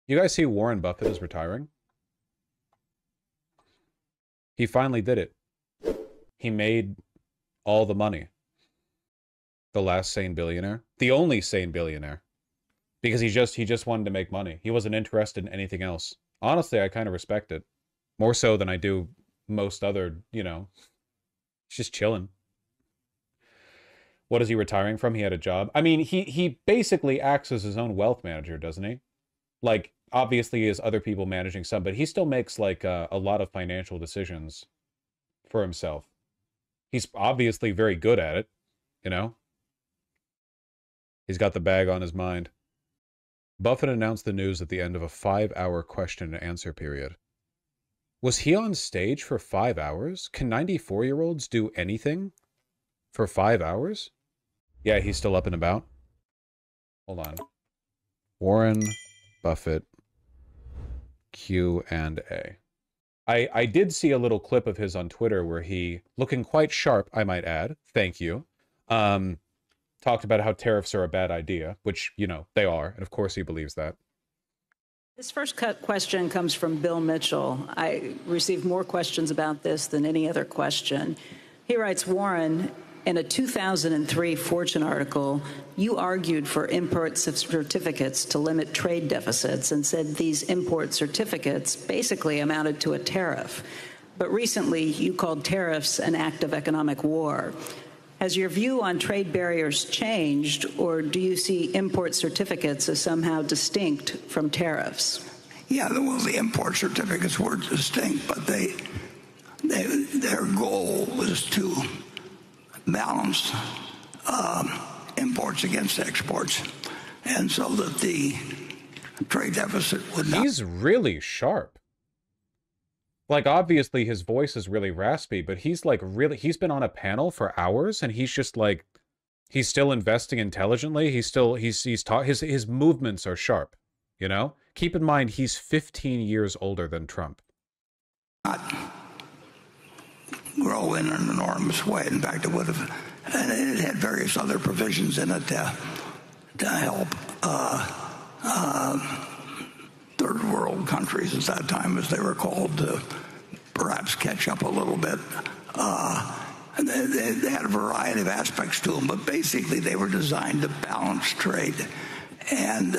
You guys see Warren Buffett is retiring? He finally did it. He made all the money. The last sane billionaire. The only sane billionaire. Because he just wanted to make money. He wasn't interested in anything else. Honestly, I kind of respect it. More so than I do most other, you know, he's just chilling. What is he retiring from? He had a job. I mean, he basically acts as his own wealth manager, doesn't he? Like, obviously he has other people managing some, but he still makes like a lot of financial decisions for himself. He's obviously very good at it, you know? He's got the bag on his mind. Buffett announced the news at the end of a 5-hour question and answer period. Was he on stage for 5 hours? Can 94-year-olds do anything for 5 hours? Yeah, he's still up and about. Hold on. Warren Buffett Q&A. I did see a little clip of his on Twitter where he, looking quite sharp, I might add, thank you, talked about how tariffs are a bad idea, which, you know, they are, and of course he believes that. This first question comes from Bill Mitchell. I received more questions about this than any other question. He writes, Warren, in a 2003 Fortune article, you argued for import certificates to limit trade deficits and said these import certificates basically amounted to a tariff. But recently, you called tariffs an act of economic war. Has your view on trade barriers changed, or do you see import certificates as somehow distinct from tariffs? Yeah, well, the import certificates were distinct, but their goal was to balance imports against exports, and so that the trade deficit would not... He's really sharp. Like, obviously his voice is really raspy, but he's like he's been on a panel for hours and he's just like, he's still investing intelligently. He's taught, his movements are sharp, you know? Keep in mind, he's 15 years older than Trump. Not grow in an enormous way. In fact, it would have, and it had various other provisions in it to help third world countries at that time, as they were called, to perhaps catch up a little bit. And they had a variety of aspects to them, but basically they were designed to balance trade. And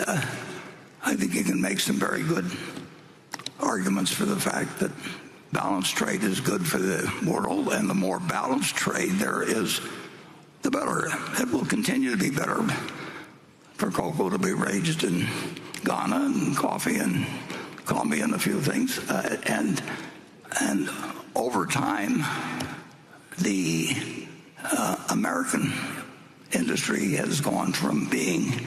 I think you can make some very good arguments for the fact that balanced trade is good for the world, and the more balanced trade there is, the better. It will continue to be better for cocoa to be raised in Ghana, and coffee and Colombia, and a few things, and over time, the American industry has gone from being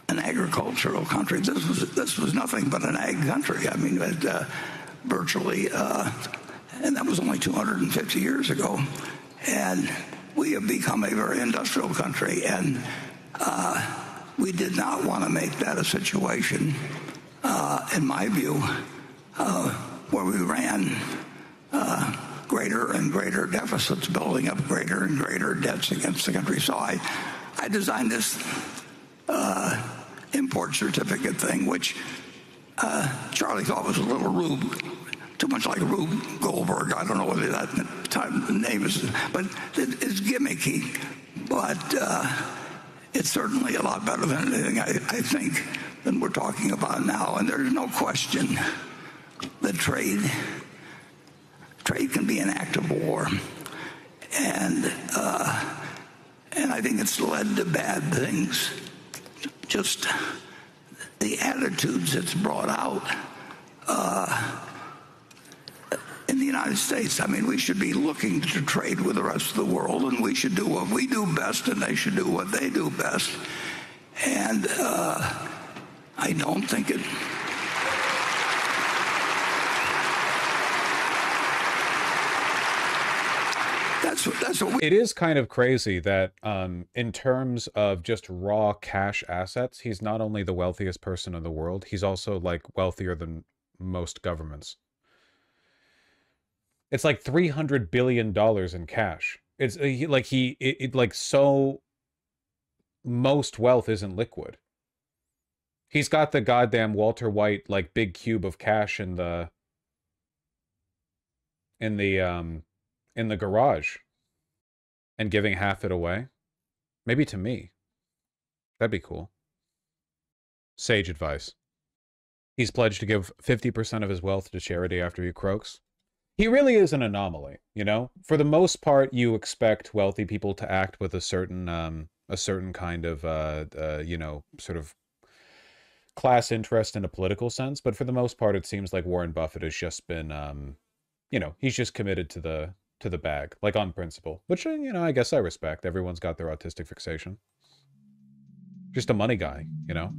an agricultural country. This was nothing but an ag country. I mean, virtually, and that was only 250 years ago. And we have become a very industrial country, and we did not want to make that a situation, in my view, where we ran greater and greater deficits, building up greater and greater debts against the country. So I designed this import certificate thing, which Charlie thought was a little Rube, too much like Rube Goldberg. I don't know whether that name is, but it's gimmicky. But it's certainly a lot better than anything I think than we're talking about now. And there's no question that trade can be an act of war, and I think it's led to bad things. Just the attitudes it's brought out in the United States. I mean, we should be looking to trade with the rest of the world, and we should do what we do best, and they should do what they do best. And I don't think it... That's what we... It is kind of crazy that in terms of just raw cash assets, he's not only the wealthiest person in the world, he's also like wealthier than most governments. It's like $300 billion in cash. It's like so most wealth isn't liquid. He's got the goddamn Walter White, like, big cube of cash in the in the garage and giving half it away. Maybe to me. That'd be cool. Sage advice. He's pledged to give 50% of his wealth to charity after he croaks. He really is an anomaly, you know? For the most part, you expect wealthy people to act with a certain kind of, you know, sort of class interest in a political sense. But for the most part, it seems like Warren Buffett has just been, you know, he's just committed to the bag, like on principle, which, you know, I guess I respect. Everyone's got their autistic fixation. Just a money guy, you know?